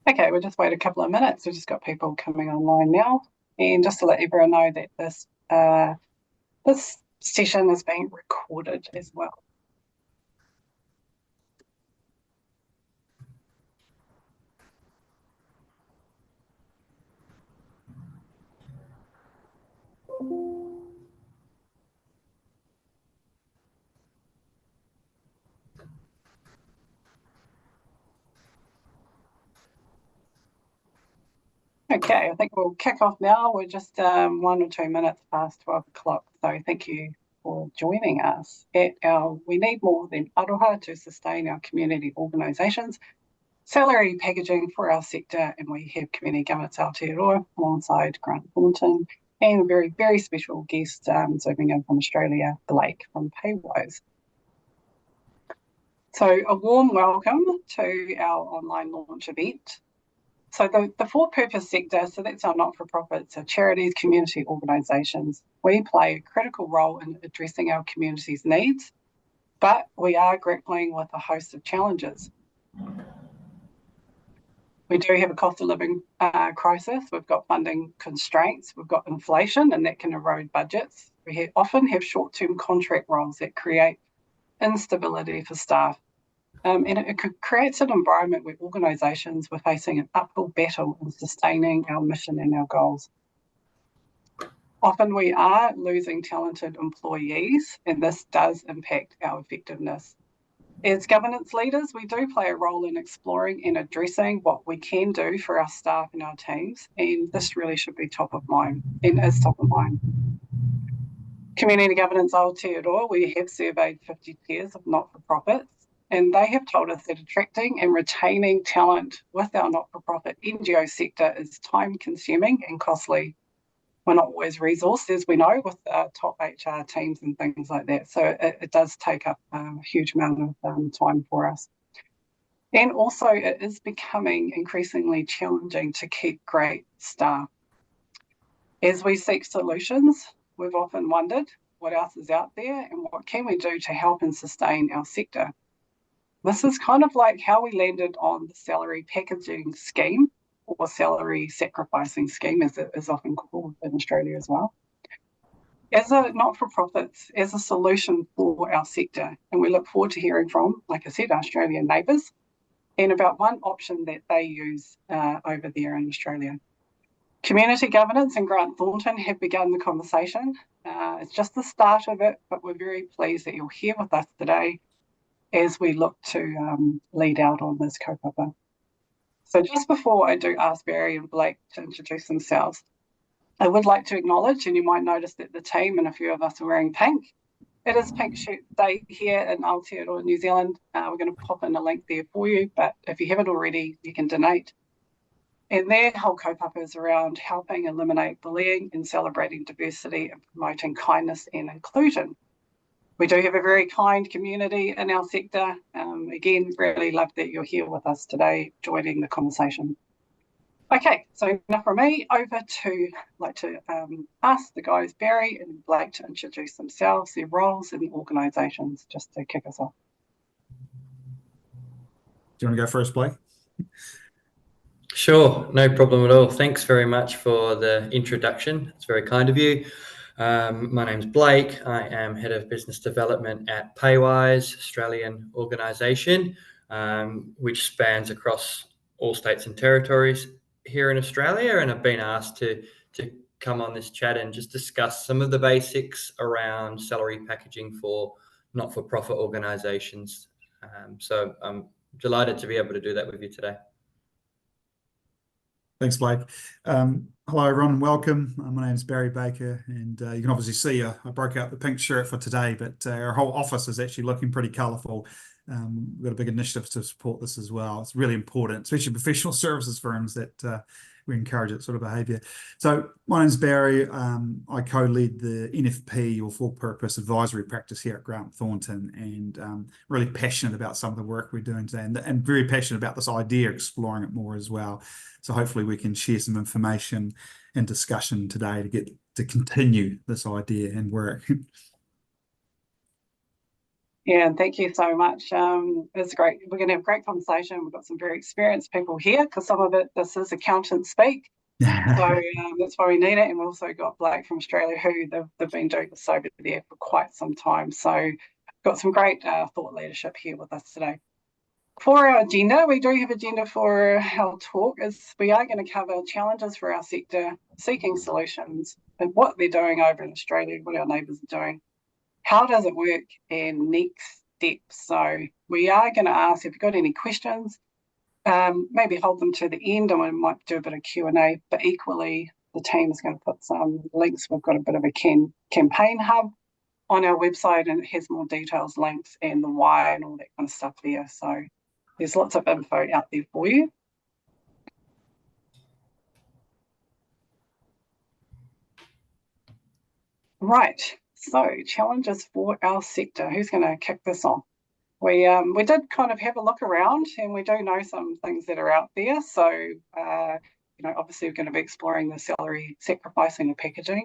Okay, we'll just wait a couple of minutes. We've just got people coming online now. And just to let everyone know that this session is being recorded as well. Okay, I think we'll kick off now. We're just 1 or 2 minutes past 12 o'clock. So thank you for joining us. We need more than aroha to sustain our community organisations, salary packaging for our sector, and we have Community Governance Aotearoa alongside Grant Thornton and a very, very special guest zooming in from Australia, Blake from Paywise. So a warm welcome to our online launch event. So the for-purpose sector, so that's our not-for-profits, our charities, community organisations. We play a critical role in addressing our community's needs, but we are grappling with a host of challenges. We do have a cost of living crisis. We've got funding constraints. We've got inflation, and that can erode budgets. We often have short-term contract roles that create instability for staff. And it creates an environment where organisations were facing an uphill battle in sustaining our mission and our goals. Often we are losing talented employees, and this does impact our effectiveness. As governance leaders, we do play a role in exploring and addressing what we can do for our staff and our teams, and this really should be top of mind and is top of mind. Community Governance Aotearoa, we have surveyed 50 tiers of not-for-profits, and they have told us that attracting and retaining talent with our not-for-profit NGO sector is time-consuming and costly. We're not always resourced, as we know, with top HR teams and things like that. So it does take up a huge amount of time for us. And also, it is becoming increasingly challenging to keep great staff. As we seek solutions, we've often wondered what else is out there and what can we do to help and sustain our sector. This is kind of like how we landed on the salary packaging scheme, or salary sacrificing scheme, as it is often called in Australia as well, as a not-for-profits, as a solution for our sector. And we look forward to hearing from, like I said, our Australian neighbours, and about one option that they use over there in Australia. Community Governance and Grant Thornton have begun the conversation. It's just the start of it, but we're very pleased that you're here with us today as we look to lead out on this kaupapa. So just before I do ask Barry and Blake to introduce themselves, I would like to acknowledge, and you might notice that the team and a few of us are wearing pink. It is Pink Shirt Day here in Aotearoa New Zealand. We're going to pop in a link there for you, but if you haven't already, you can donate. And their whole kaupapa is around helping eliminate bullying and celebrating diversity and promoting kindness and inclusion. We do have a very kind community in our sector. Again, really love that you're here with us today, joining the conversation. Okay, so enough from me. Over to, ask the guys, Barry and Blake, to introduce themselves, their roles in the organisations, just to kick us off. Do you want to go first, Blake? Sure, no problem at all. Thanks very much for the introduction. It's very kind of you. My name's Blake. I am Head of Business Development at Paywise, Australian organisation, which spans across all states and territories here in Australia. And I've been asked to come on this chat and just discuss some of the basics around salary packaging for not-for-profit organisations. So I'm delighted to be able to do that with you today. Thanks, Blake. Hello, everyone, and welcome. My name's Barry Baker, and you can obviously see I broke out the pink shirt for today, but our whole office is actually looking pretty colourful. We've got a big initiative to support this as well. It's really important, especially professional services firms, that we encourage that sort of behaviour. So my name's Barry. I co-lead the NFP, or full purpose advisory practice here at Grant Thornton, and really passionate about some of the work we're doing today, and very passionate about this idea, exploring it more as well. So hopefully we can share some information and discussion today to continue this idea and work. Yeah, and thank you so much. It's great. We're going to have a great conversation. We've got some very experienced people here because some of this is accountant speak. So that's why we need it. And we've also got Blake from Australia who they've been doing this over there for quite some time. So got some great thought leadership here with us today. For our agenda, we do have agenda for our talk is we are going to cover challenges for our sector, seeking solutions and what they're doing over in Australia, what our neighbours are doing. How does it work and next steps? So we are going to ask if you've got any questions, maybe hold them to the end and we might do a bit of Q&A, but equally the team is going to put some links. We've got a bit of a campaign hub on our website and it has more details, links and the why and all that kind of stuff there. So there's lots of info out there for you. Right, so challenges for our sector. Who's going to kick this off? We did kind of have a look around and we do know some things that are out there. So, obviously we're going to be exploring the salary sacrificing and packaging,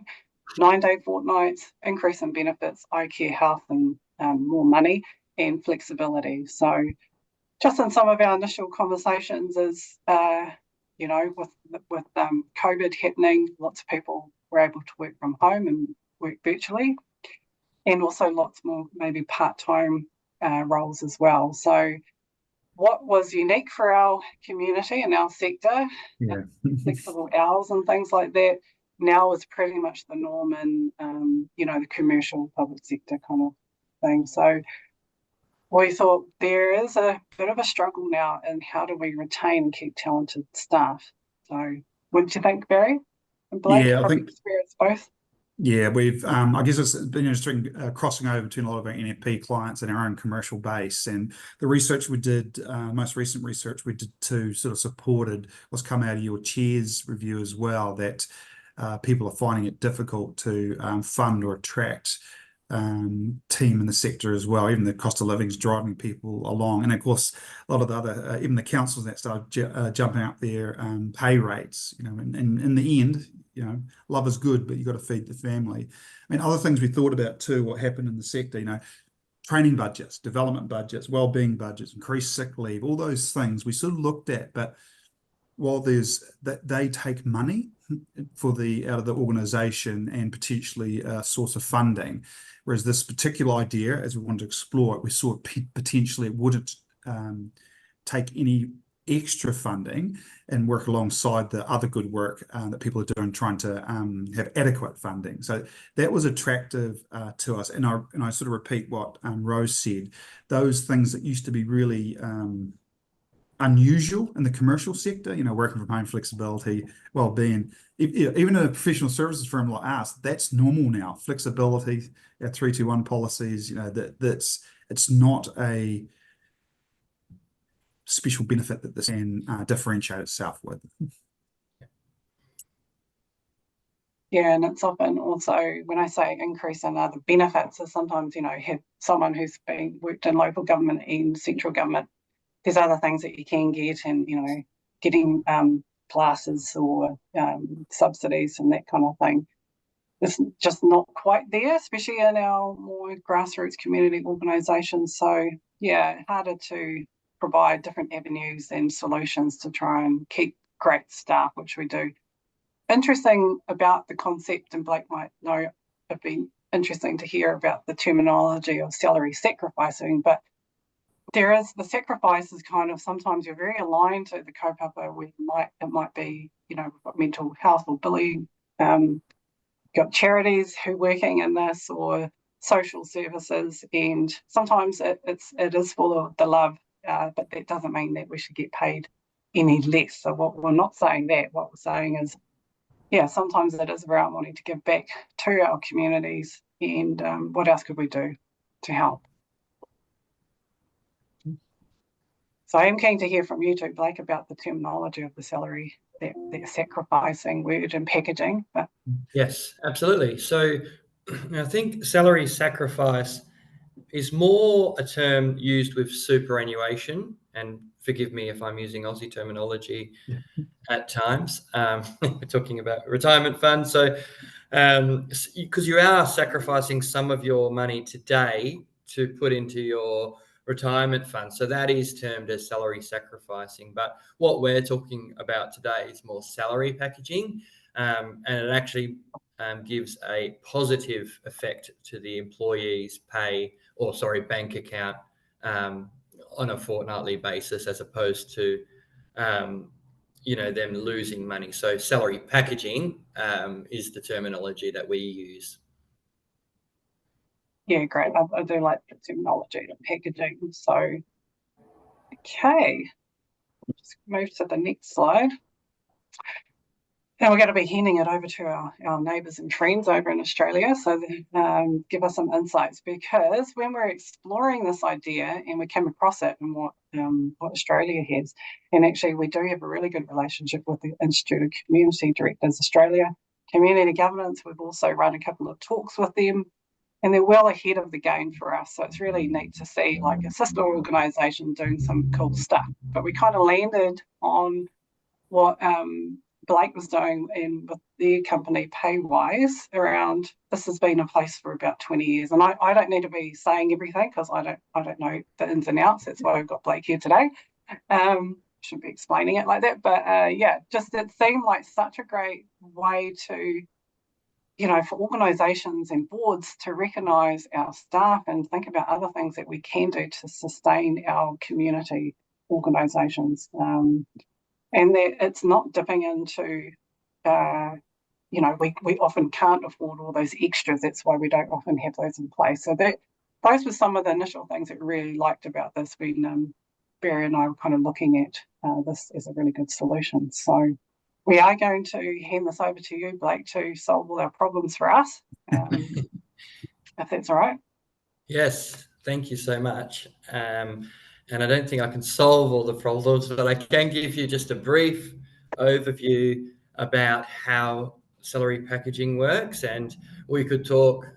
9-day fortnights, increase in benefits, eye care, health and more money and flexibility. So just in some of our initial conversations is, with COVID happening, lots of people were able to work from home and work virtually and also lots more maybe part-time roles as well. So what was unique for our community and our sector, flexible hours and things like that, now is pretty much the norm in, the commercial public sector kind of thing. So we thought there is a bit of a struggle now in how do we retain and keep talented staff. So what do you think, Barry and Blake? Yeah, I think experience both. Yeah, we've, I guess it's been interesting crossing over between a lot of our NFP clients and our own commercial base. And the research we did, most recent research we did too, sort of supported what's come out of your chairs review as well, that people are finding it difficult to fund or attract team in the sector as well. Even the cost of living is driving people along. And of course, a lot of the other, even the councils that started jumping up their pay rates, and in the end, love is good, but you've got to feed the family. I mean, other things we thought about too, what happened in the sector, training budgets, development budgets, well-being budgets, increased sick leave, all those things we sort of looked at, but while they take money out of the organisation and potentially a source of funding, whereas this particular idea, as we wanted to explore it, we saw potentially it wouldn't take any extra funding and work alongside the other good work that people are doing, trying to have adequate funding. So that was attractive to us. And I sort of repeat what Rose said, those things that used to be really unusual in the commercial sector, working from home, flexibility, well-being, even a professional services firm like us, that's normal now. Flexibility, our 321 policies, it's not a special benefit that this can differentiate itself with. Yeah, and it's often also, when I say increase in other benefits, is sometimes, have someone who's worked in local government and central government, there's other things that you can get and, getting classes or subsidies and that kind of thing. It's just not quite there, especially in our more grassroots community organisations. So, yeah, harder to provide different avenues and solutions to try and keep great staff, which we do. Interesting about the concept, and Blake might know, it'd be interesting to hear about the terminology of salary sacrificing, but there is the sacrifice is kind of sometimes you're very aligned to the kaupapa where it might be, we've got mental health or bullying, got charities who are working in this or social services, and sometimes it is for the love, but that doesn't mean that we should get paid any less. So what we're not saying that, what we're saying is, yeah, sometimes it is around wanting to give back to our communities, and what else could we do to help? So I am keen to hear from you too, Blake, about the terminology of the salary, that sacrificing word and packaging. But yes, absolutely. So I think salary sacrifice is more a term used with superannuation, and forgive me if I'm using Aussie terminology at times. We're talking about retirement funds. So because you are sacrificing some of your money today to put into your retirement fund. So that is termed as salary sacrificing. But what we're talking about today is more salary packaging, and it actually gives a positive effect to the employee's bank account on a fortnightly basis, as opposed to them losing money. So salary packaging is the terminology that we use. Yeah, great. I do like the terminology of packaging. So, okay, just move to the next slide. Now we're going to be handing it over to our neighbours and friends over in Australia, so they give us some insights, because when we're exploring this idea and we came across it and what Australia has, and actually we do have a really good relationship with the Institute of Community Directors Australia, Community Governance. We've also run a couple of talks with them, and they're well ahead of the game for us. So it's really neat to see like a sister organisation doing some cool stuff. But we kind of landed on what Blake was doing with their company Paywise around. This has been in place for about 20 years, and I don't need to be saying everything because I don't know the ins and outs. That's why we've got Blake here today. Shouldn't be explaining it like that, but just it seemed like such a great way to, for organisations and boards to recognise our staff and think about other things that we can do to sustain our community organisations. And that it's not dipping into, we often can't afford all those extras. That's why we don't often have those in place. So those were some of the initial things that we really liked about this when Barry and I were kind of looking at this as a really good solution. So we are going to hand this over to you, Blake, to solve all our problems for us, if that's all right. Yes, thank you so much. And I don't think I can solve all the problems, but I can give you just a brief overview about how salary packaging works. And we could talk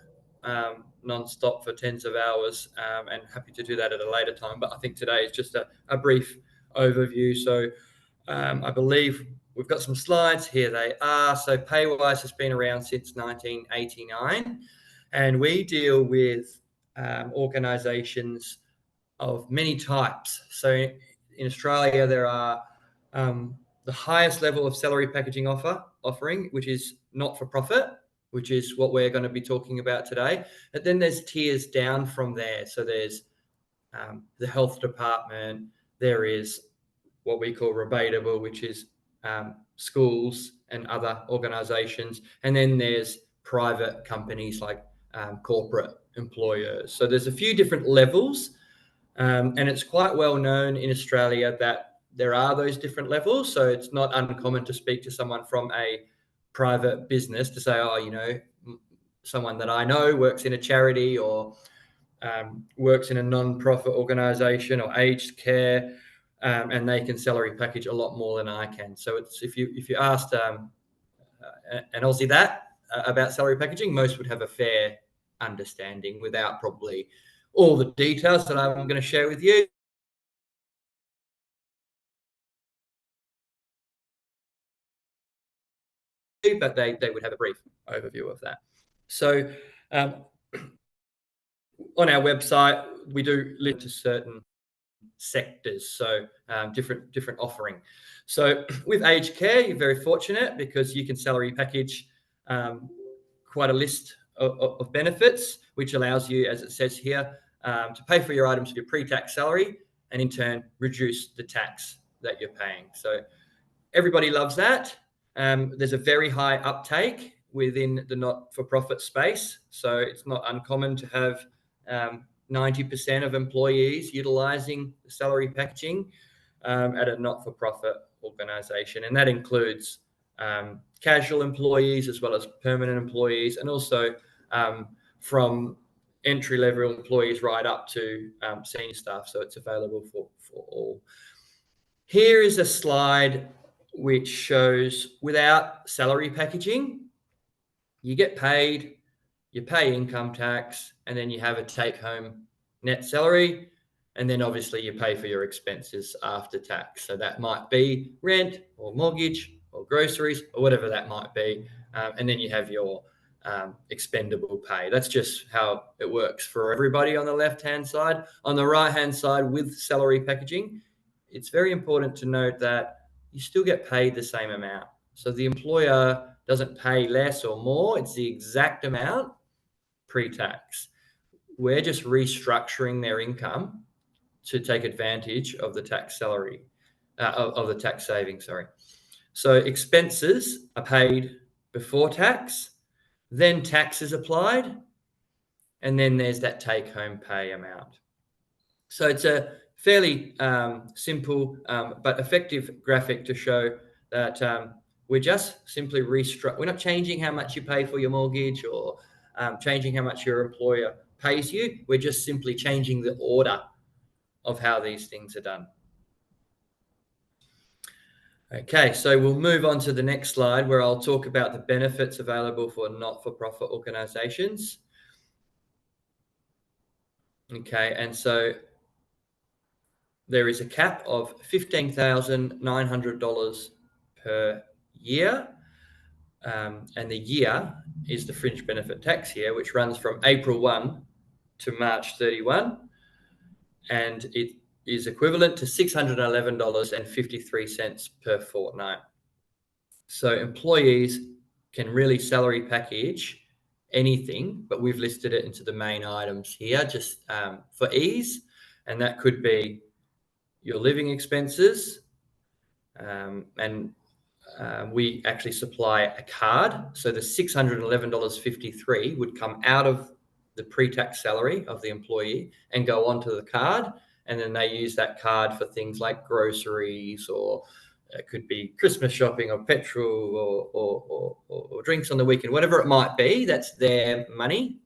non-stop for tens of hours, and happy to do that at a later time. But I think today is just a brief overview. So I believe we've got some slides. Here they are. So Paywise has been around since 1989, and we deal with organisations of many types. So in Australia, there are the highest level of salary packaging offering, which is not-for-profit, which is what we're going to be talking about today. And then there's tiers down from there. So there's the health department. There is what we call rebatable, which is schools and other organisations. And then there's private companies like corporate employers. So there's a few different levels. And it's quite well known in Australia that there are those different levels. So it's not uncommon to speak to someone from a private business to say, someone that I know works in a charity or works in a non-profit organisation or aged care, and they can salary package a lot more than I can. So it's if you asked an Aussie that about salary packaging, most would have a fair understanding without probably all the details that I'm going to share with you. But they would have a brief overview of that. So on our website, we do link to certain sectors, so different offering. So with aged care, you're very fortunate because you can salary package quite a list of benefits, which allows you, as it says here, to pay for your items with your pre-tax salary and in turn reduce the tax that you're paying. So everybody loves that. There's a very high uptake within the not-for-profit space. So it's not uncommon to have 90% of employees utilising salary packaging at a not-for-profit organisation. And that includes casual employees as well as permanent employees, and also from entry-level employees right up to senior staff. So it's available for all. Here is a slide which shows without salary packaging, you get paid, you pay income tax, and then you have a take-home net salary, and then obviously you pay for your expenses after tax. So that might be rent or mortgage or groceries or whatever that might be, and then you have your expendable pay. That's just how it works for everybody on the left-hand side. On the right-hand side, with salary packaging, it's very important to note that you still get paid the same amount. So the employer doesn't pay less or more. It's the exact amount pre-tax. We're just restructuring their income to take advantage of the tax salary, of the tax savings, sorry. So expenses are paid before tax, then tax is applied, and then there's that take-home pay amount. So it's a fairly simple but effective graphic to show that we're just simply we're not changing how much you pay for your mortgage or changing how much your employer pays you. We're just simply changing the order of how these things are done. Okay, so we'll move on to the next slide where I'll talk about the benefits available for not-for-profit organisations. Okay, and so there is a cap of $15,900 per year, and the year is the fringe benefit tax year, which runs from April 1 to March 31, and it is equivalent to $611.53 per fortnight. So employees can really salary package anything, but we've listed it into the main items here just for ease, and that could be your living expenses, and we actually supply a card. So the $611.53 would come out of the pre-tax salary of the employee and go onto the card, and then they use that card for things like groceries, or it could be Christmas shopping, or petrol, or drinks on the weekend, whatever it might be. That's their money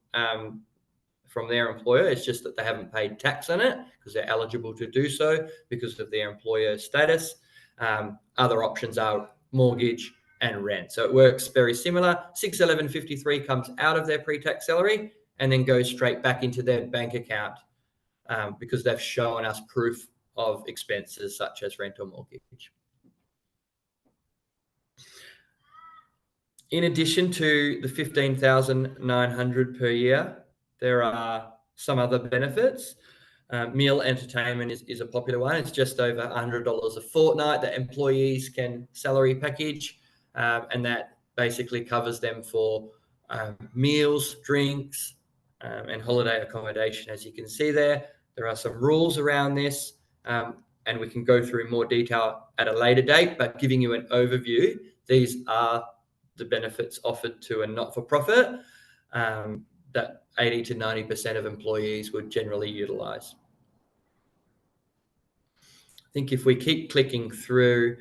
from their employer. It's just that they haven't paid tax on it because they're eligible to do so because of their employer status. Other options are mortgage and rent. So it works very similar. $611.53 comes out of their pre-tax salary and then goes straight back into their bank account because they've shown us proof of expenses such as rent or mortgage. In addition to the $15,900 per year, there are some other benefits. Meal entertainment is a popular one. It's just over $100 a fortnight that employees can salary package, and that basically covers them for meals, drinks, and holiday accommodation. As you can see there are some rules around this, and we can go through more detail at a later date, but giving you an overview, these are the benefits offered to a not-for-profit that 80 to 90% of employees would generally utilize. I think if we keep clicking through,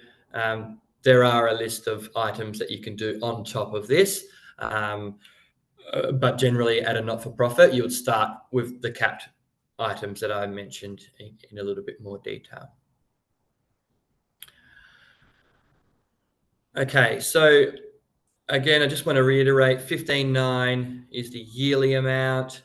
there are a list of items that you can do on top of this, but generally at a not-for-profit, you would start with the capped items that I mentioned in a little bit more detail. Okay, so again, I just want to reiterate, $15,900 is the yearly amount.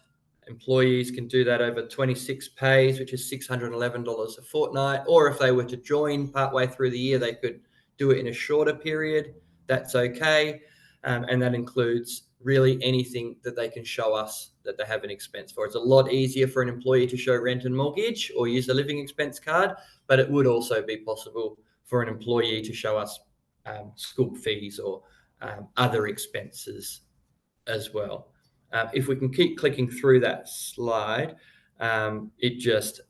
Employees can do that over 26 pays, which is $611 a fortnight. Or if they were to join partway through the year, they could do it in a shorter period. That's okay. And that includes really anything that they can show us that they have an expense for. It's a lot easier for an employee to show rent and mortgage or use a living expense card, but it would also be possible for an employee to show us school fees or other expenses as well. If we can keep clicking through that slide, it just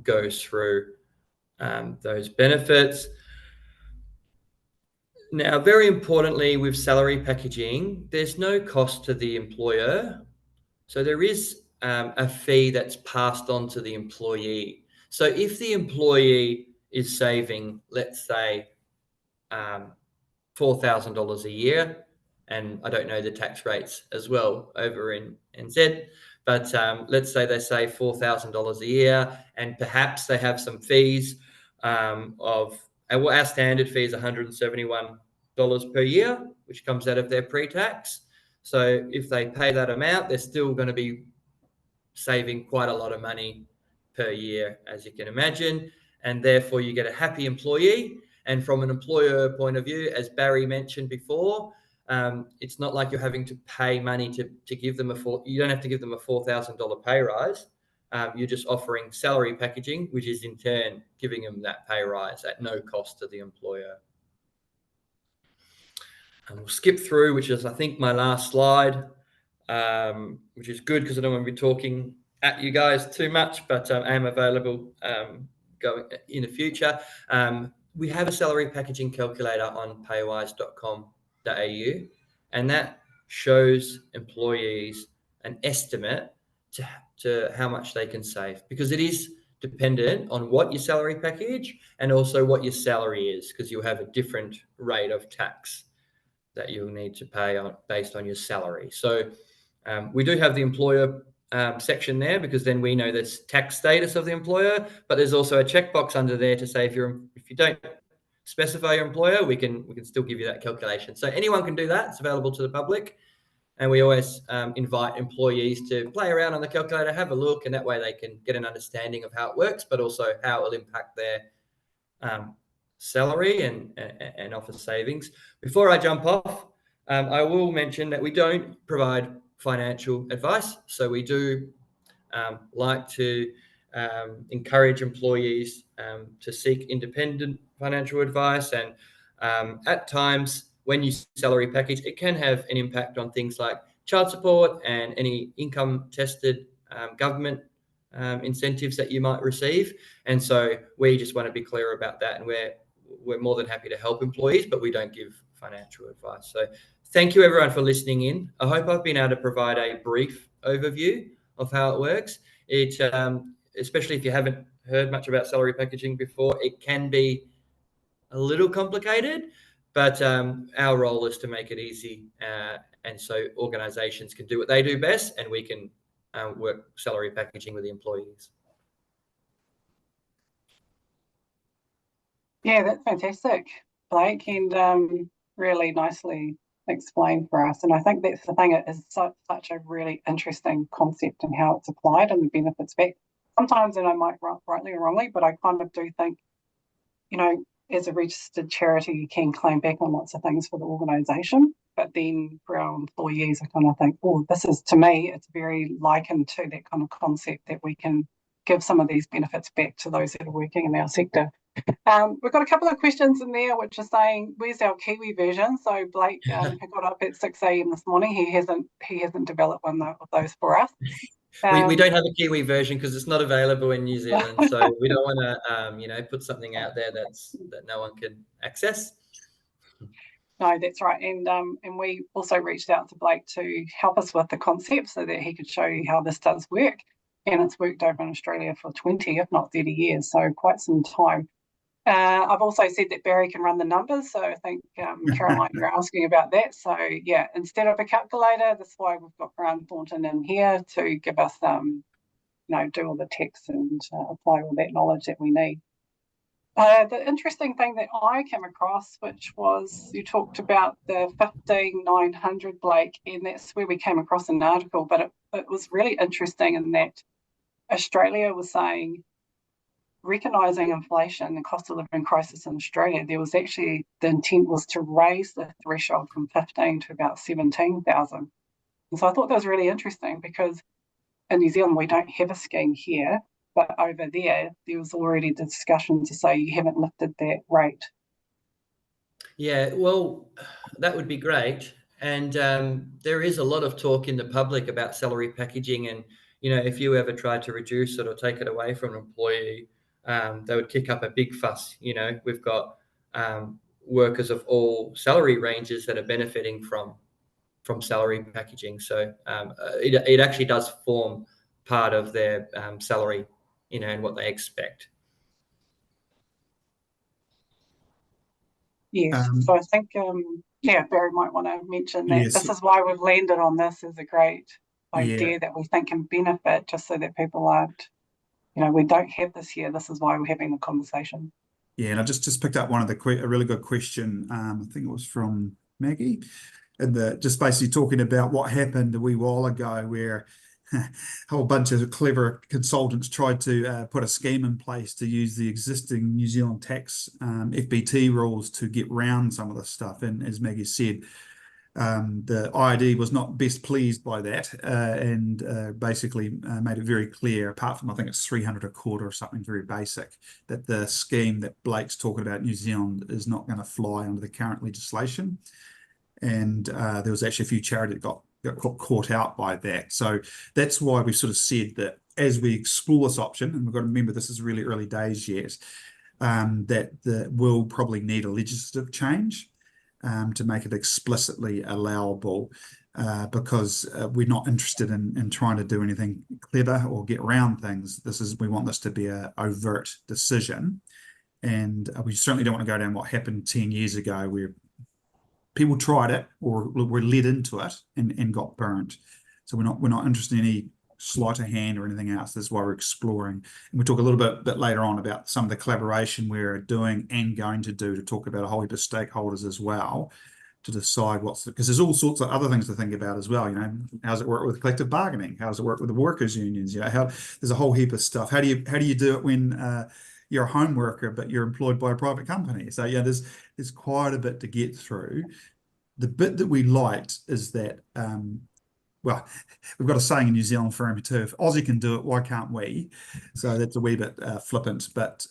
goes through those benefits. Now, very importantly, with salary packaging, there's no cost to the employer. So there is a fee that's passed on to the employee. So if the employee is saving, let's say, $4,000 a year, and I don't know the tax rates as well over in NZ, but let's say they save $4,000 a year, and perhaps they have some fees our standard fee is $171 per year, which comes out of their pre-tax. So if they pay that amount, they're still going to be saving quite a lot of money per year, as you can imagine, and therefore you get a happy employee. And from an employer point of view, as Barry mentioned before, it's not like you're having to pay money to give them you don't have to give them a $4,000 pay rise. You're just offering salary packaging, which is in turn giving them that pay rise at no cost to the employer. And we'll skip through, which is, I think, my last slide, which is good because I don't want to be talking at you guys too much, but I am available going in the future. We have a salary packaging calculator on paywise.com.au, and that shows employees an estimate to how much they can save, because it is dependent on what your salary package and also what your salary is, because you'll have a different rate of tax that you'll need to pay on based on your salary. So we do have the employer section there, because then we know the tax status of the employer, but there's also a checkbox under there to say if you don't specify your employer, we can still give you that calculation. So anyone can do that. It's available to the public, and we always invite employees to play around on the calculator, have a look, and that way they can get an understanding of how it works, but also how it will impact their salary and offer savings. Before I jump off, I will mention that we don't provide financial advice. So we do like to encourage employees to seek independent financial advice. And at times, when you salary package, it can have an impact on things like child support and any income tested government incentives that you might receive. And so we just want to be clear about that. And we're more than happy to help employees, but we don't give financial advice. So thank you everyone for listening in. I hope I've been able to provide a brief overview of how it works. It, especially if you haven't heard much about salary packaging before, it can be a little complicated, but our role is to make it easy. And so organizations can do what they do best, and we can work salary packaging with the employees. Yeah, that's fantastic, Blake, and really nicely explained for us. And I think that's the thing, it is such a really interesting concept and how it's applied and the benefits back. Sometimes, and I might rightly or wrongly, but I kind of do think, as a registered charity, you can claim back on lots of things for the organisation. But then for our employees, I kind of think, this is, to me, it's very likened to that kind of concept that we can give some of these benefits back to those that are working in our sector. We've got a couple of questions in there which are saying, where's our Kiwi version? So Blake who got up at 6 a.m. this morning, he hasn't developed one of those for us. We don't have a Kiwi version because it's not available in New Zealand, so we don't want to put something out there that no one can access. No, that's right. And we also reached out to Blake to help us with the concept so that he could show you how this does work. And it's worked over in Australia for 20, if not 30 years, so quite some time. I've also said that Barry can run the numbers, so I think, Caroline, you're asking about that. So, yeah, instead of a calculator, that's why we've got Grant Thornton in here to give us, do all the text and apply all that knowledge that we need. The interesting thing that I came across, which was you talked about the 15,900, Blake, and that's where we came across an article, but it was really interesting in that Australia was saying, recognising inflation and cost of living crisis in Australia, there was actually, the intent was to raise the threshold from 15 to about 17,000. And so I thought that was really interesting because in New Zealand, we don't have a scheme here, but over there was already the discussion to say you haven't lifted that rate. Yeah, well, that would be great. And there is a lot of talk in the public about salary packaging. And, if you ever tried to reduce it or take it away from an employee, they would kick up a big fuss. We've got workers of all salary ranges that are benefiting from salary packaging. So it actually does form part of their salary, and what they expect. Yes. So I think, Barry might want to mention that. Yes. This is why we've landed on this as a great idea that we think can benefit, just so that people aren't, we don't have this here. This is why we're having the conversation. Yeah, and I just picked up one of a really good question. I think it was from Maggie, and just basically talking about what happened a wee while ago, where a whole bunch of clever consultants tried to put a scheme in place to use the existing New Zealand tax FBT rules to get round some of this stuff. And as Maggie said, The IID was not best pleased by that, and basically made it very clear, apart from I think it's 300 a quarter or something very basic, that the scheme that Blake's talking about in New Zealand is not going to fly under the current legislation. And there was actually a few charities that got caught out by that. So that's why we sort of said that as we explore this option, and we've got to remember this is really early days yet, that we'll probably need a legislative change to make it explicitly allowable, because we're not interested in trying to do anything clever or get around things. We want this to be an overt decision, and we certainly don't want to go down what happened 10 years ago, where people tried it or were led into it and got burnt. So we're not interested in any sleight of hand or anything else. That's why we're exploring. And we'll talk a little bit later on about some of the collaboration we're doing and going to do to talk about a whole heap of stakeholders as well, to decide because there's all sorts of other things to think about as well. You know, how's it work with collective bargaining? How does it work with the workers' unions? You know, there's a whole heap of stuff. How do you do it when you're a home worker but you're employed by a private company? So yeah, there's quite a bit to get through. The bit that we liked is that well, we've got a saying in New Zealand for him too: if Aussie can do it, why can't we? So that's a wee bit flippant, but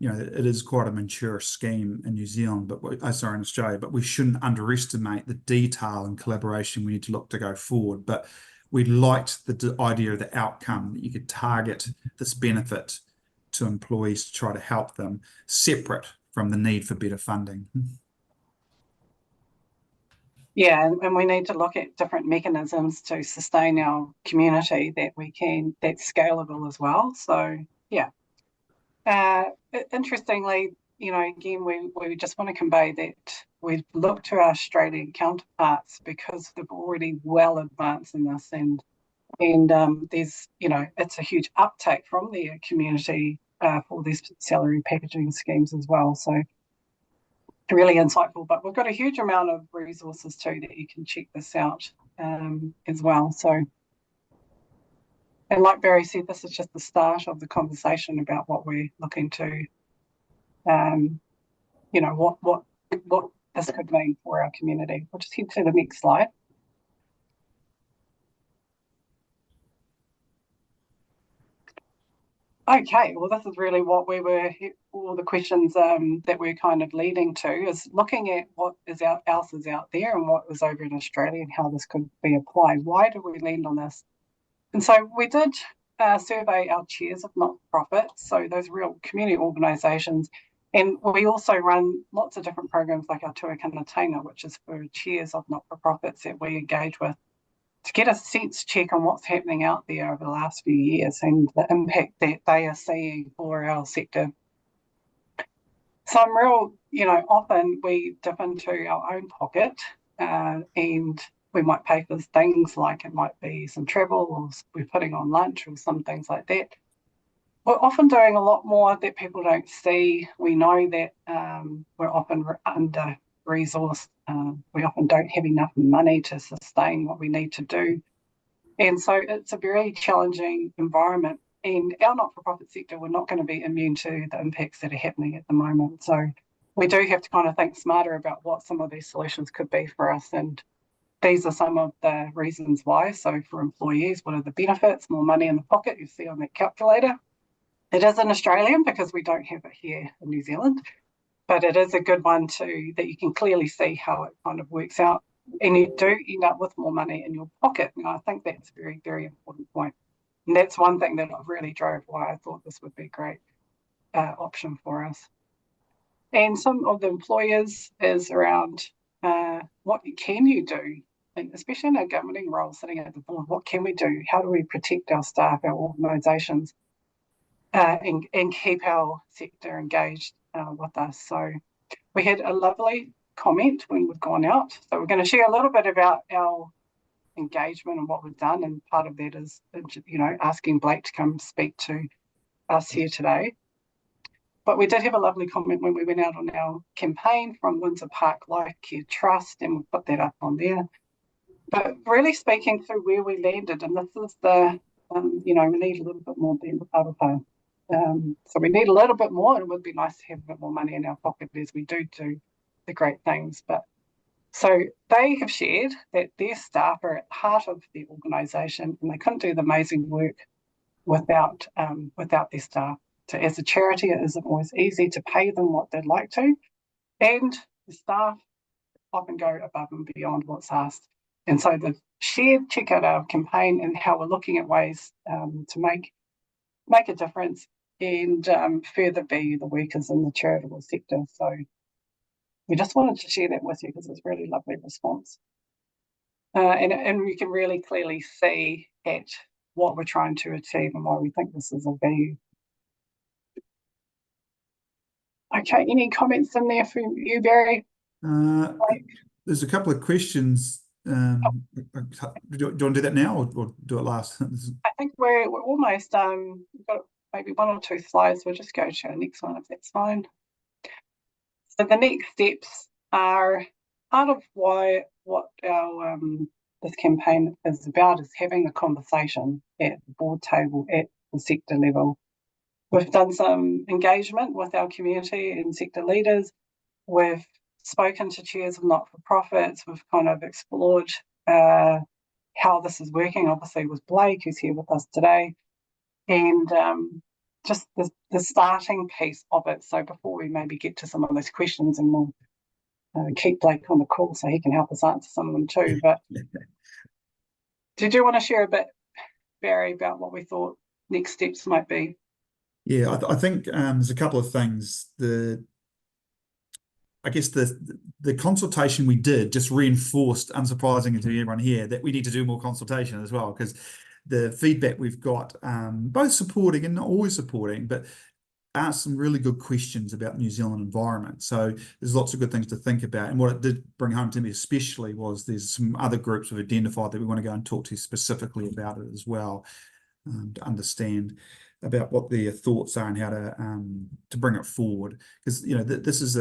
you know, it is quite a mature scheme in New Zealand, but in Australia. But we shouldn't underestimate the detail and collaboration we need to look to go forward. But we liked the idea of the outcome, that you could target this benefit to employees to try to help them, separate from the need for better funding. Yeah, and we need to look at different mechanisms to sustain our community that's scalable as well. So yeah, interestingly, you know, again, we just want to convey that we look to our Australian counterparts because they've already well advanced in this, and there's, you know, it's a huge uptake from their community for these salary packaging schemes as well. So really insightful, but we've got a huge amount of resources too that you can check this out as well. So, and like Barry said, this is just the start of the conversation about what we're looking to, you know, what this could mean for our community. We'll just head to the next slide. Okay, well, this is really what all the questions that we're kind of leading to, is looking at what else is out there and what is over in Australia and how this could be applied. Why do we land on this? And so we did survey our chairs of not-for-profits, so those real community organisations, and we also run lots of different programs like our Tuakana Taina, which is for chairs of not-for-profits that we engage with, to get a sense check on what's happening out there over the last few years and the impact that they are seeing for our sector. So I'm real, you know, often we dip into our own pocket and we might pay for things like, it might be some travel, or we're putting on lunch or some things like that. We're often doing a lot more that people don't see. We know that we're often under-resourced. We often don't have enough money to sustain what we need to do. And so it's a very challenging environment. And our not-for-profit sector, we're not going to be immune to the impacts that are happening at the moment. So we do have to kind of think smarter about what some of these solutions could be for us. And these are some of the reasons why. So for employees, what are the benefits? More money in the pocket, you see on that calculator. It is an Australian because we don't have it here in New Zealand, but it is a good one too, that you can clearly see how it kind of works out, and you do end up with more money in your pocket. And I think that's a very, very important point. And that's one thing that really drove why I thought this would be a great option for us. And some of the employers is around what can you do, and especially in our governing role, sitting at the board, what can we do? How do we protect our staff, our organisations, and keep our sector engaged with us? So we had a lovely comment when we've gone out. So we're going to share a little bit about our engagement and what we've done, and part of that is, you know, asking Blake to come speak to us here today. But we did have a lovely comment when we went out on our campaign from Windsor Park Life Care Trust, and we'll put that up on there. But really speaking through where we landed, and this is the, you know, we need a little bit more than the Aotearoa. So we need a little bit more, and it would be nice to have a bit more money in our pocket as we do the great things. But So they have shared that their staff are at the heart of the organisation, and they couldn't do the amazing work without their staff. So as a charity, it isn't always easy to pay them what they'd like to, and the staff often go above and beyond what's asked. And so they've shared, check out our campaign and how we're looking at ways to make a difference and further be the workers in the charitable sector. So we just wanted to share that with you because it's a really lovely response. And we can really clearly see at what we're trying to achieve and why we think this is a value. Okay, any comments in there from you, Barry? There's a couple of questions. Do you want to do that now or do it last? I think we're almost, we've got maybe one or two slides. We'll just go to our next one if that's fine. So the next steps are part of what our this campaign is about is having a conversation at the board table at the sector level. We've done some engagement with our community and sector leaders. We've spoken to chairs of not-for-profits. We've kind of explored how this is working, obviously with Blake, who's here with us today, and just the starting piece of it. So before we maybe get to some of those questions, and we'll keep Blake on the call so he can help us answer some of them too. But did you want to share a bit, Barry, about what we thought next steps might be? Yeah, I think there's a couple of things. I guess the consultation we did just reinforced, unsurprisingly to everyone here, that we need to do more consultation as well, because the feedback we've got, both supporting and not always supporting, but asked some really good questions about New Zealand environment. So there's lots of good things to think about. And what it did bring home to me especially was there's some other groups we've identified that we want to go and talk to specifically about it as well, to understand about what their thoughts are and how to bring it forward. Because, this is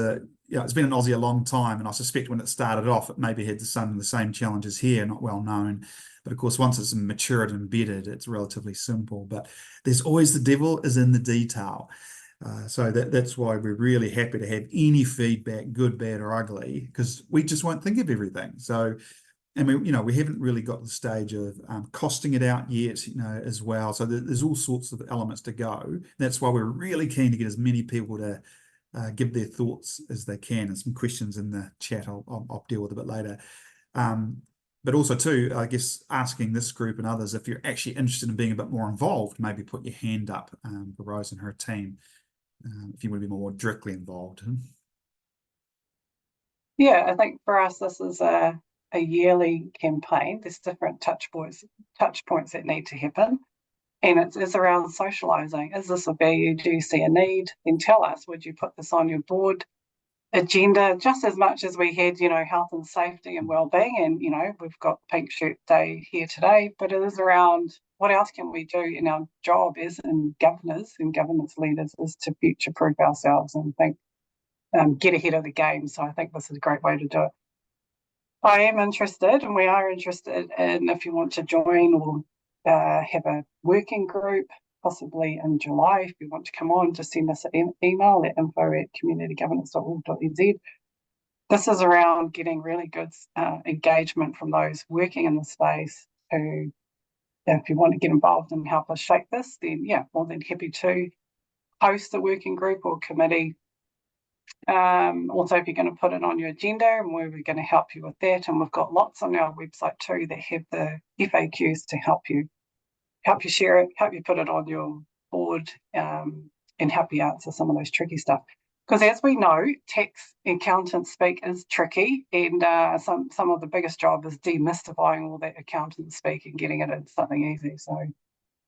it's been in Aussie a long time, and I suspect when it started off, it maybe had some of the same challenges here, not well known. But of course, once it's matured and embedded, it's relatively simple. But there's always the devil is in the detail. So that's why we're really happy to have any feedback, good, bad, or ugly, because we just won't think of everything. So, and we haven't really got to the stage of costing it out yet, as well. So there's all sorts of elements to go. That's why we're really keen to get as many people to give their thoughts as they can. And some questions in the chat I'll deal with a bit later. But also too, I guess, asking this group and others, if you're actually interested in being a bit more involved, maybe put your hand up for Rose and her team, if you want to be more directly involved. Yeah, I think for us, this is a yearly campaign. There's different touch points that need to happen. And it's around socialising. Is this a value? Do you see a need? Then tell us, would you put this on your board agenda just as much as we had, health and safety and wellbeing? And, we've got Pink Shirt Day here today, but it is around what else can we do in our job as in governors and governance leaders is to future-proof ourselves and think, get ahead of the game. So I think this is a great way to do it. I am interested, and we are interested in if you want to join or have a working group, possibly in July. If you want to come on, just send us an email at info@communitygovernance.org.nz. This is around getting really good engagement from those working in the space who, if you want to get involved and help us shape this, then more than happy to host a working group or committee. Also, if you're going to put it on your agenda, and we're going to help you with that, and we've got lots on our website too that have the FAQs to help you share it, help you put it on your board, and help you answer some of those tricky stuff. Because as we know, tax accountant speak is tricky, and some of the biggest job is demystifying all that accountant speak and getting it into something easy. So,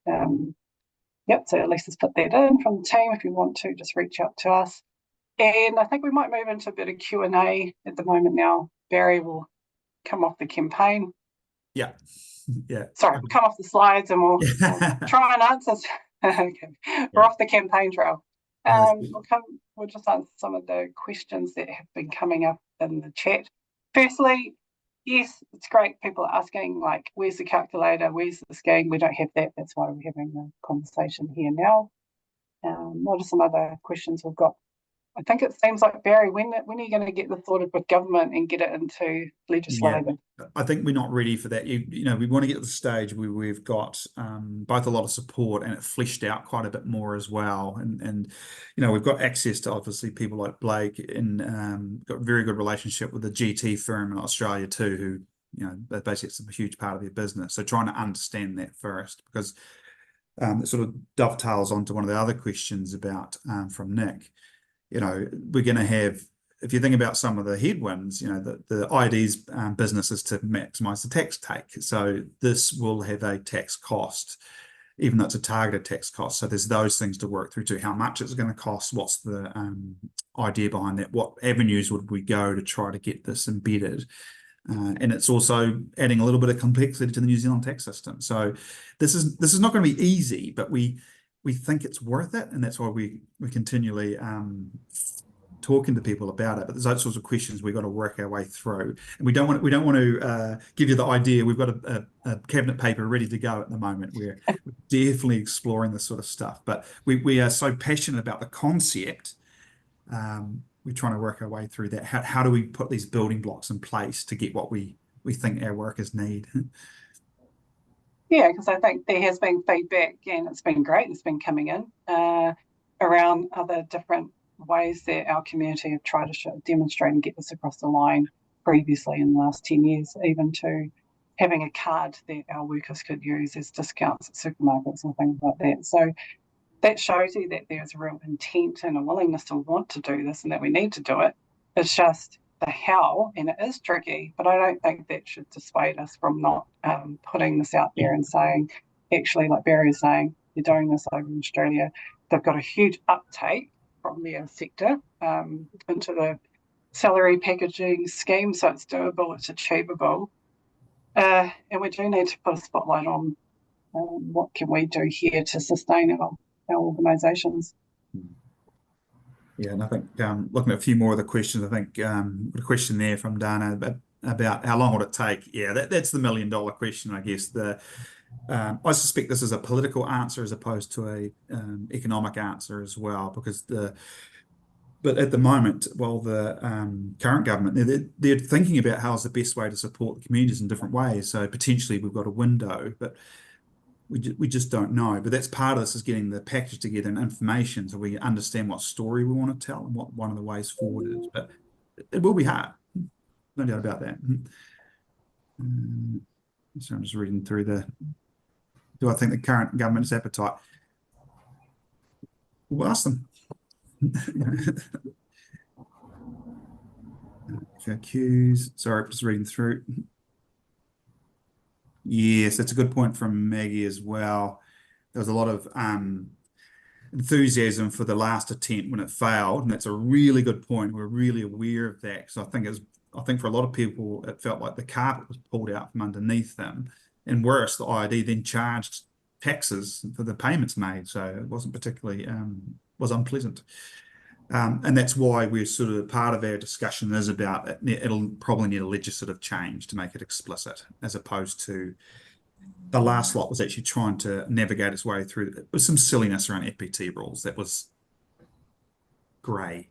so at least let's put that in from the team. If you want to, just reach out to us. And I think we might move into a bit of Q&A at the moment now. Barry will come off the campaign. Yeah. Sorry, come off the slides and we'll try and answer. Okay. We're off the campaign trail. We'll just answer some of the questions that have been coming up in the chat. Firstly, yes, it's great. People are asking, like, where's the calculator? Where's the scheme? We don't have that. That's why we're having the conversation here now. What are some other questions we've got? I think it seems like, Barry, when are you going to get this sorted with government and get it into legislative? Yeah, I think we're not ready for that. You know, we want to get to the stage where we've got both a lot of support and it fleshed out quite a bit more as well. And you know, we've got access to obviously people like Blake, and got a very good relationship with the GT firm in Australia too, who, you know, basically it's a huge part of their business. So trying to understand that first, because it sort of dovetails onto one of the other questions about from Nick. You know, we're going to have, if you think about some of the headwinds, you know, the ID's business is to maximise the tax take. So this will have a tax cost, even though it's a targeted tax cost. So there's those things to work through too. How much it's going to cost? What's the idea behind that? What avenues would we go to try to get this embedded? And it's also adding a little bit of complexity to the New Zealand tax system. So this is not going to be easy, but we think it's worth it, and that's why we're continually talking to people about it. But there's those sorts of questions we've got to work our way through, and we don't want to give you the idea. We've got a cabinet paper ready to go at the moment. We're definitely exploring this sort of stuff, but we are so passionate about the concept. We're trying to work our way through that. How do we put these building blocks in place to get what we think our workers need? Yeah, because I think there has been feedback, and it's been great. It's been coming in around other different ways that our community have tried to demonstrate and get this across the line previously in the last 10 years, even to having a card that our workers could use as discounts at supermarkets and things like that. So that shows you that there's a real intent and a willingness to want to do this and that we need to do it. It's just the how, and it is tricky, but I don't think that should dissuade us from not putting this out there and saying, actually, like Barry is saying, you're doing this over in Australia. They've got a huge uptake from their sector into the salary packaging scheme, so it's doable, it's achievable. And we do need to put a spotlight on what can we do here to sustain our organisations. Yeah, and I think looking at a few more of the questions, I think a question there from Dana about how long would it take? Yeah, that's the $1 million question, I guess. I suspect this is a political answer as opposed to a economic answer as well, because but at the moment, while the current government, they're thinking about how's the best way to support the communities in different ways. So potentially we've got a window, but we just don't know. But that's part of this, is getting the package together and information so we understand what story we want to tell and what one of the ways forward is. But it will be hard, no doubt about that. So I'm just reading through do I think the current government's appetite? We'll ask them. FAQs. Sorry, just reading through. Yes, that's a good point from Maggie as well. There was a lot of enthusiasm for the last attempt when it failed, and that's a really good point. We're really aware of that, because I think for a lot of people it felt like the carpet was pulled out from underneath them, and worse, the IRD then charged taxes for the payments made, so it wasn't particularly was unpleasant. And that's why we're sort of, part of our discussion is about it. It'll probably need a legislative change to make it explicit, as opposed to the last lot was actually trying to navigate its way through. There was some silliness around FPT rules that was grey,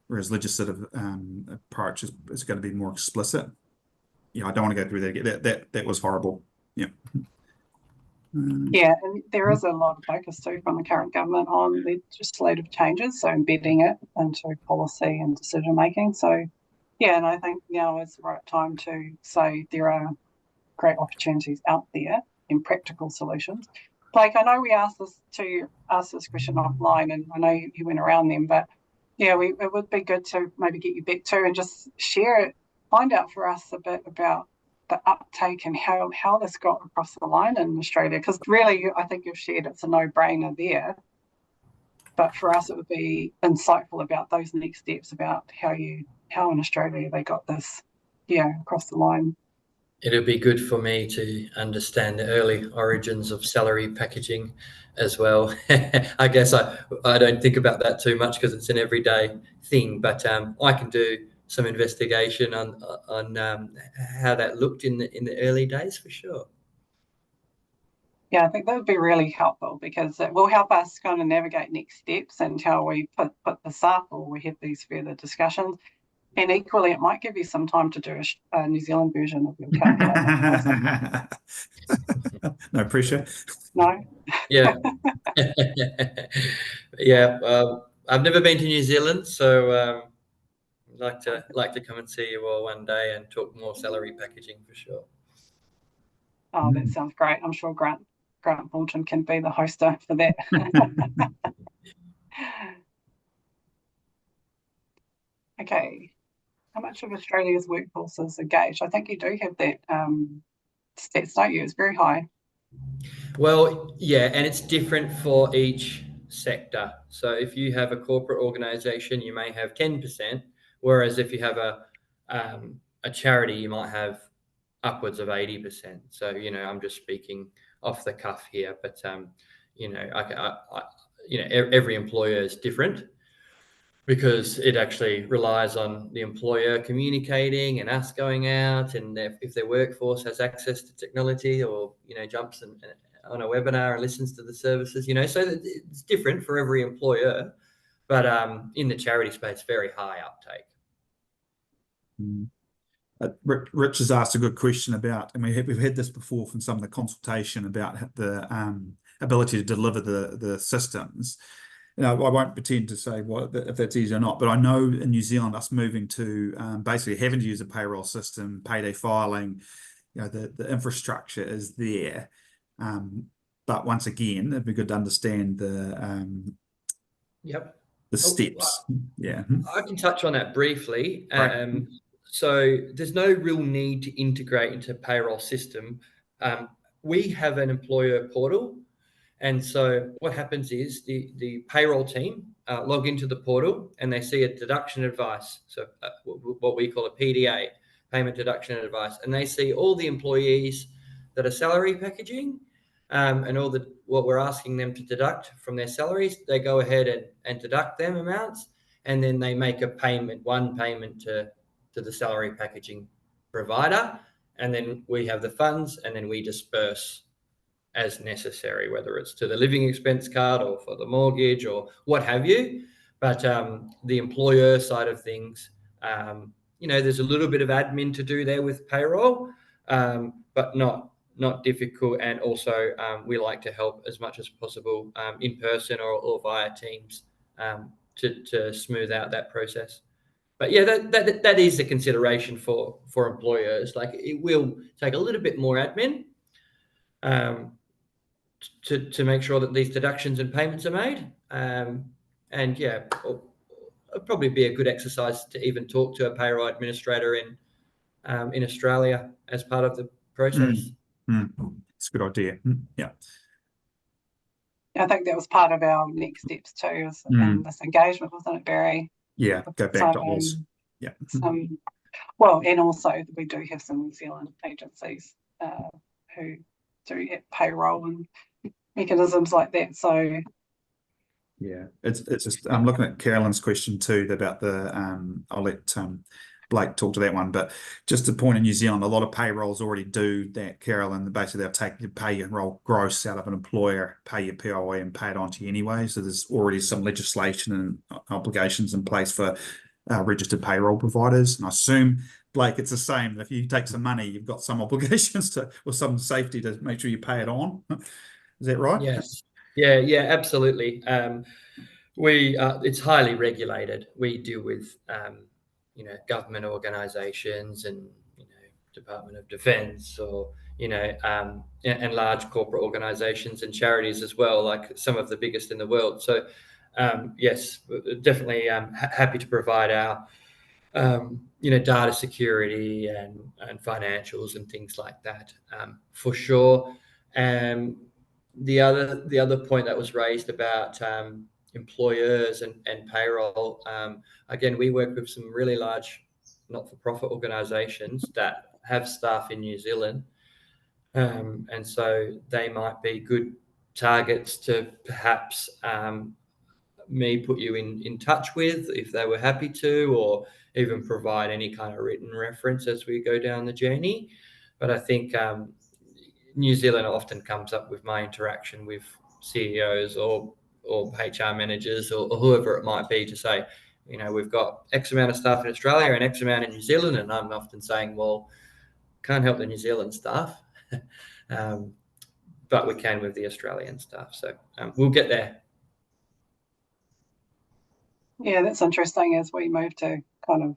whereas legislative approach is going to be more explicit. Yeah, I don't want to go through that again. That was horrible. Yeah. Yeah, and there is a lot of focus too from the current government on legislative changes, so embedding it into policy and decision making. So, yeah, and I think now is the right time to say there are great opportunities out there and practical solutions. Blake, I know we asked this question offline, and I know you went around them, but yeah, it would be good to maybe get you back to and just share it, find out for us a bit about the uptake and how this got across the line in Australia, because really I think you've shared it's a no-brainer there, but for us it would be insightful about those next steps, about how in Australia they got this across the line. It'll be good for me to understand the early origins of salary packaging as well. I guess I don't think about that too much because it's an everyday thing, but I can do some investigation on how that looked in the early days for sure. Yeah, I think that would be really helpful because it will help us kind of navigate next steps until we put this up or we have these further discussions. And equally, it might give you some time to do a New Zealand version of your calculator. No pressure. No? Yeah. Yeah. I've never been to New Zealand, so I'd like to come and see you all one day and talk more salary packaging for sure. Oh, that sounds great. I'm sure Grant Thornton can be the hoster for that. Okay. How much of Australia's workforce is engaged? I think you do have that stats, don't you? It's very high. Well, yeah, and it's different for each sector. So if you have a corporate organization, you may have 10%, whereas if you have a charity, you might have upwards of 80%. So, I'm just speaking off the cuff here, but, every employer is different because it actually relies on the employer communicating and us going out, and if their workforce has access to technology or jumps on a webinar and listens to the services, so it's different for every employer, but in the charity space, very high uptake. Rich has asked a good question about, and we've had this before from some of the consultation about the ability to deliver the systems. I won't pretend to say if that's easy or not, but I know in New Zealand, us moving to basically having to use a payroll system, payday filing, the infrastructure is there. But once again, it'd be good to understand the steps. Yeah, I can touch on that briefly. Right. So there's no real need to integrate into a payroll system. We have an employer portal. And so what happens is the payroll team log into the portal and they see a deduction advice. So what we call a PDA, payment deduction advice. And they see all the employees that are salary packaging and what we're asking them to deduct from their salaries. They go ahead and deduct them amounts. And then they make one payment to the salary packaging provider. And then we have the funds and then we disperse as necessary, whether it's to the living expense card or for the mortgage or what have you. But the employer side of things, there's a little bit of admin to do there with payroll, but not difficult. And also we like to help as much as possible in person or via Teams to smooth out that process. But yeah, that is a consideration for employers. Like it will take a little bit more admin to make sure that these deductions and payments are made. And yeah, it'll probably be a good exercise to even talk to a payroll administrator in Australia as part of the process. It's a good idea. Yeah. I think that was part of our next steps too, in this engagement, wasn't it, Barry? Yeah, go back to Oz. Yeah. Well, and also we do have some New Zealand agencies who do payroll and mechanisms like that. So yeah, it's just I'm looking at Carolyn's question too about the I'll let Blake talk to that one, but just to point in New Zealand, a lot of payrolls already do that, Carolyn. Basically, they'll take your pay your roll gross out of an employer, pay your POE and pay it on to you anyway. So there's already some legislation and obligations in place for registered payroll providers. And I assume, Blake, it's the same. If you take some money, you've got some obligations or some safety to make sure you pay it on. Is that right? Yes. Yeah, absolutely. It's highly regulated. We deal with government organisations and Department of Defence or and large corporate organisations and charities as well, like some of the biggest in the world. So yes, definitely happy to provide our data security and financials and things like that for sure. The other point that was raised about employers and payroll, again, we work with some really large not-for-profit organisations that have staff in New Zealand, and so they might be good targets to perhaps me put you in touch with if they were happy to, or even provide any kind of written reference as we go down the journey. But I think New Zealand often comes up with my interaction with CEOs or HR managers or whoever it might be to say, we've got X amount of staff in Australia and X amount in New Zealand. And I'm often saying, well, can't help the New Zealand staff, but we can with the Australian staff. So we'll get there. Yeah, that's interesting as we move to kind of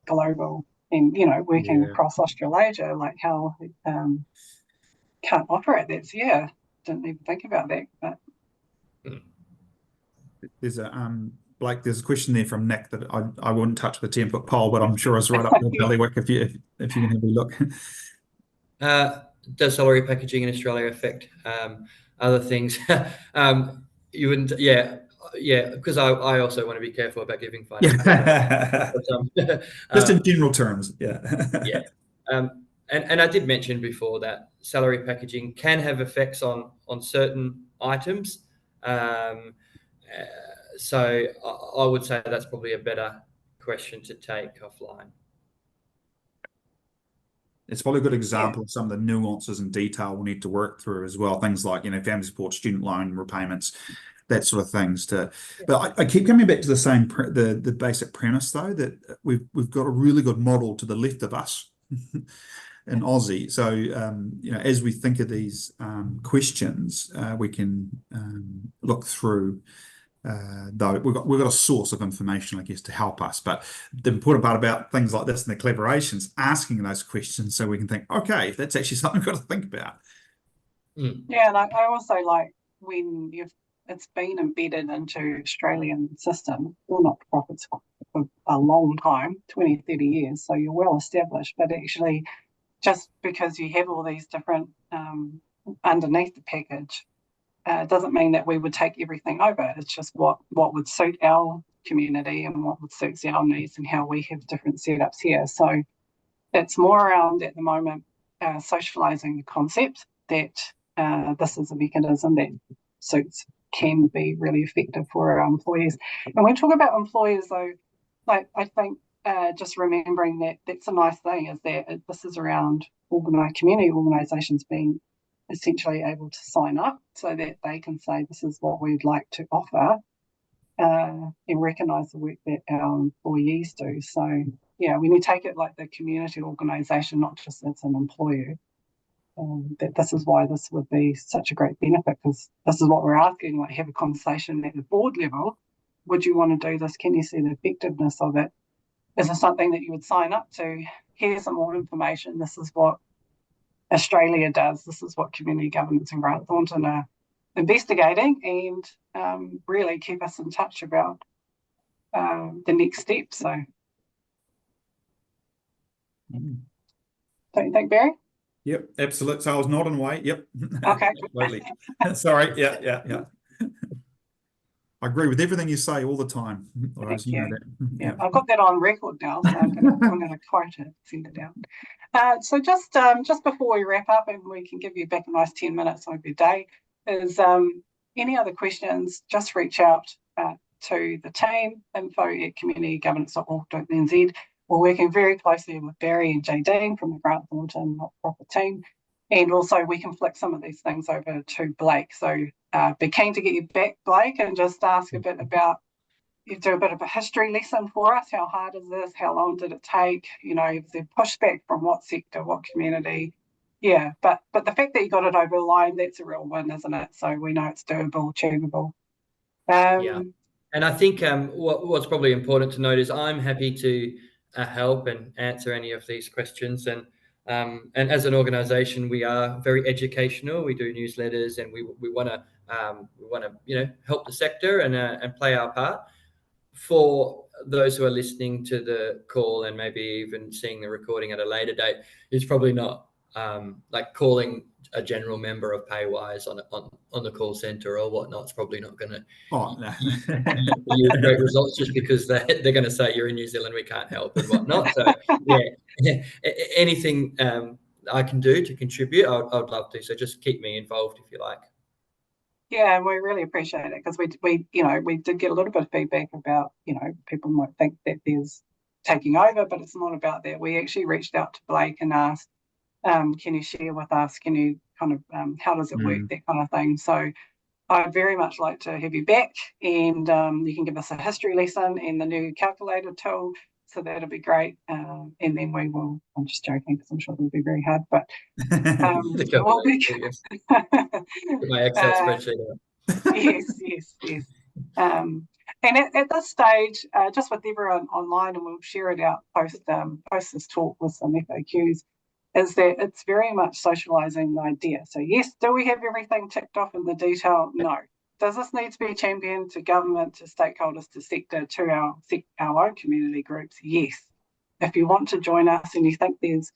global and, working across Australasia, like how can't operate. That's, didn't even think about that. But there's Blake, there's a question there from Nick that I wouldn't touch the 10-foot pole, but I'm sure it's right up your bailiwick if you can have a look. Does salary packaging in Australia affect other things? You wouldn't, because I also want to be careful about giving financial advice. Just in general terms, And I did mention before that salary packaging can have effects on certain items. So I would say that's probably a better question to take offline. It's probably a good example of some of the nuances and detail we need to work through as well. Things like, family support, student loan repayments, that sort of things. But I keep coming back to the same, the basic premise though, that we've got a really good model to the left of us in Aussie. So, as we think of these questions, we can look through. Though we've got a source of information, I guess, to help us. But the important part about things like this and the collaborations, asking those questions so we can think, okay, that's actually something we've got to think about. Yeah, and I also like when it's been embedded into Australian system, well, not profits for a long time, 20, 30 years, so you're well established, but actually just because you have all these different underneath the package, doesn't mean that we would take everything over. It's just what would suit our community and what would suit our needs and how we have different setups here. So it's more around at the moment socialising the concept that this is a mechanism that can be really effective for our employees. And when we talk about employers though, like I think just remembering that that's a nice thing is that this is around community organisations being essentially able to sign up so that they can say this is what we'd like to offer and recognise the work that our employees do. So when you take it like the community organisation, not just as an employer, that this is why this would be such a great benefit, because this is what we're asking, like have a conversation at the board level. Would you want to do this? Can you see the effectiveness of it? Is this something that you would sign up to? Here's some more information. This is what Australia does. This is what Community Governance and Grant Thornton are investigating, and really keep us in touch about the next step. So, don't you think, Barry? Yep, absolutely. So I was nodding away. Yep. Okay. Absolutely. Sorry. Yeah. I agree with everything you say all the time. Thank you. Yeah, I've got that on record now, so I'm going to quote it, send it down. So just before we wrap up, and we can give you back a nice 10 minutes of your day, is any other questions, just reach out to the team, info@communitygovernance.org.nz. We're working very closely with Barry and Jadine from the Grant Thornton not-for-profit team. And also we can flick some of these things over to Blake. So be keen to get you back, Blake, and just ask a bit about, you do a bit of a history lesson for us. How hard is this? How long did it take? Is there pushback from what sector, what community? Yeah, but the fact that you got it over the line, that's a real win, isn't it? So we know it's doable, achievable. And I think what's probably important to note is I'm happy to help and answer any of these questions. And as an organisation, we are very educational. We do newsletters, and we want to help the sector and play our part. For those who are listening to the call and maybe even seeing the recording at a later date, it's probably not like calling a general member of Paywise on the call center or whatnot. It's probably not going to use great results just because they're going to say you're in New Zealand, we can't help and whatnot. So anything I can do to contribute, I'd love to. So just keep me involved if you like. Yeah, and we really appreciate it, because we did get a little bit of feedback about, people might think that there's taking over, but it's not about that. We actually reached out to Blake and asked, can you share with us, can you kind of how does it work, that kind of thing. So I'd very much like to have you back, and you can give us a history lesson and the new calculator tool. So that'll be great. And then we will, I'm just joking because I'm sure it'll be very hard, but we'll be, my Excel spreadsheet out. yes. And at this stage, just with everyone online, and we'll share it out post this talk with some FAQs, is that it's very much socialising the idea. So yes, do we have everything ticked off in the detail? No. Does this need to be championed to government, to stakeholders, to sector, to our own community groups? Yes. If you want to join us and you think there's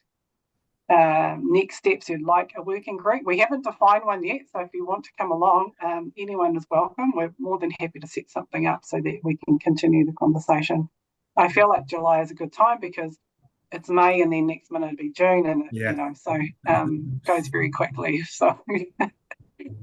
next steps you'd like a working group, we haven't defined one yet, so if you want to come along, anyone is welcome. We're more than happy to set something up so that we can continue the conversation. I feel like July is a good time because it's May and then next minute it'll be June, and so goes very quickly. So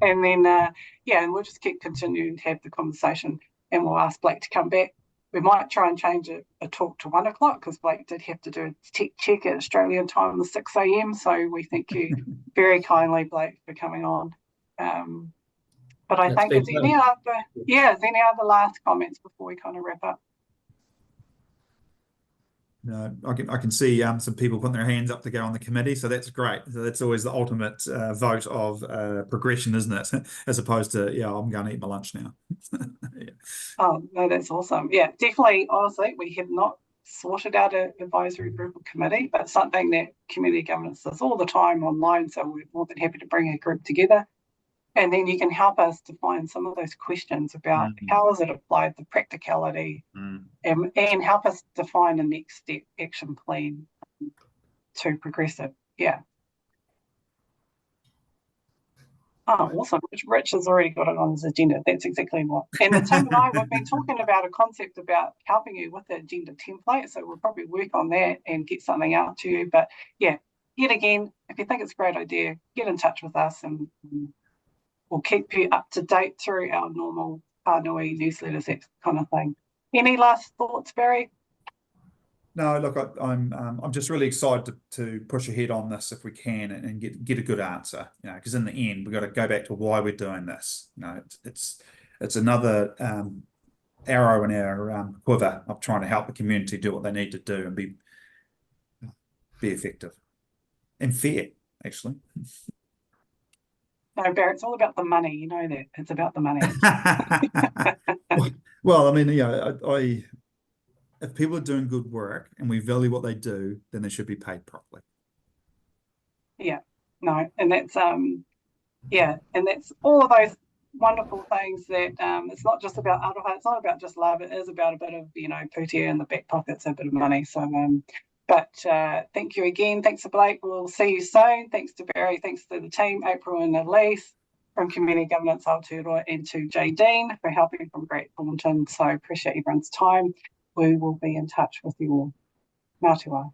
and then and we'll just keep continuing to have the conversation, and we'll ask Blake to come back. We might try and change a talk to 1 o'clock because Blake did have to do a tech check at Australian time at 6 a.m. So we thank you very kindly, Blake, for coming on. But I think is any other last comments before we kind of wrap up? No, I can see some people putting their hands up to go on the committee, so that's great. So that's always the ultimate vote of progression, isn't it? As opposed to, I'm going to eat my lunch now. Yeah. Oh, no, that's awesome. Yeah, definitely. Honestly, we have not sorted out an advisory group or committee, but something that community governance does all the time online. So we're more than happy to bring a group together. And then you can help us define some of those questions about how is it applied, the practicality, and help us define a next step action plan to progress it. Yeah. Oh, awesome. Rich has already got it on his agenda. That's exactly what. And the team and I, we've been talking about a concept about helping you with the agenda template. So we'll probably work on that and get something out to you. But yeah, yet again, if you think it's a great idea, get in touch with us and we'll keep you up to date through our normal Nui newsletters, that kind of thing. Any last thoughts, Barry? No, look, I'm just really excited to push ahead on this if we can and get a good answer. Because in the end we've got to go back to why we're doing this. It's another arrow in our quiver of trying to help the community do what they need to do and be effective and fair, actually. No, Barry, it's all about the money. You know that. It's about the money. Well, I mean, if people are doing good work and we value what they do, then they should be paid properly. Yeah. No, and that's and that's all of those wonderful things that it's not just about aroha, it's not about just love, it is about a bit of, putia in the back pockets, a bit of money. So but thank you again. Thanks to Blake. We'll see you soon. Thanks to Barry. Thanks to the team, April and Elise from Community Governance Aotearoa, and to Jay Dean for helping from Grant Thornton. So appreciate everyone's time. We will be in touch with you all. Ngā te wā.